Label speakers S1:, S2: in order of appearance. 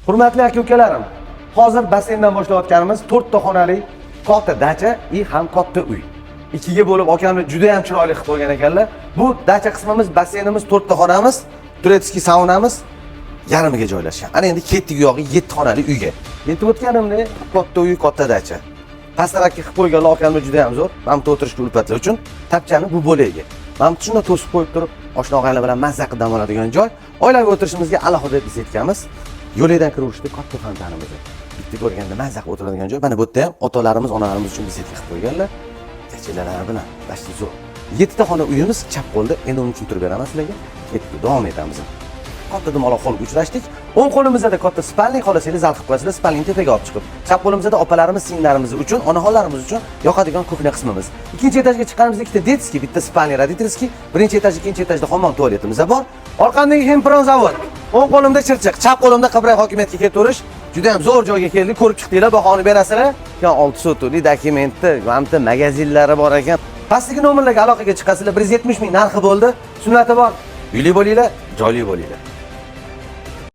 S1: Hurmatli aka-ukalarim, hozir basseyndan boshlayotganimiz 4 ta xonali katta dacha ham katta uy. Ikkiga bo'lib okamni juda ham chiroyli qilib qo'ygan ekanlar. Bu dacha qismimiz, basseynimiz, 4 ta xonamiz, turetskiy saunamiz yarmiga joylashgan. Ana endi ketdik yog'i 7 xonali uyga. Yetib o'tganimda katta uy, katta dacha. Pastaraki qilib qo'yganlar okamni juda ham zo'r. Mana bu o'tirishga ulfatlar uchun tapchani bu bo'lagiga. Mana shunda to'sib qo'yib turib, oshna og'aylar bilan mazza qilib dam oladigan joy. Oilaviy o'tirishimizga alohida biz aytganmiz. Yo'ldan kirishda katta fontanimiz. Bitta ko'rganda mazza qilib o'tiradigan joy. Mana bu yerda ham otalarimiz, onalarimiz uchun biz qilib qo'yganlar. Dachalar bilan bashli zo'r. 7 ta xona uyimiz chap qo'lda. Endi uni tushuntirib beraman sizlarga. Ketdik, davom etamiz. Katta dumaloq holga uchrashdik. O'ng qo'limizda katta spalning, xohlasangiz zal qilib qo'yasizlar, spalning tepaga olib chiqib. Chap qo'limizda opalarimiz, singlarimiz uchun, onaxonlarimiz uchun yoqadigan kuxnya qismimiz. Ikkinchi etajga chiqqanimizda ikkita detskiy, bitta spalniy, roditorskiy, birinchi etaj, ikkinchi etajda hammom tualetimiz bor. Orqamdagi Hempron zavod. O'ng qo'limda Chirchiq, chap qo'limda Qibray hokimiyatga keltirish. Juda ham zo'r joyga keldik, ko'rib chiqdinglar, bahoni berasizlar. 6 sotuli dokumentni, hamda magazinlari bor ekan. Pastdagi nomerlarga aloqaga chiqasizlar. 170 ming narxi bo'ldi. Sunnati bor. Uyli bo'linglar, joyli bo'linglar.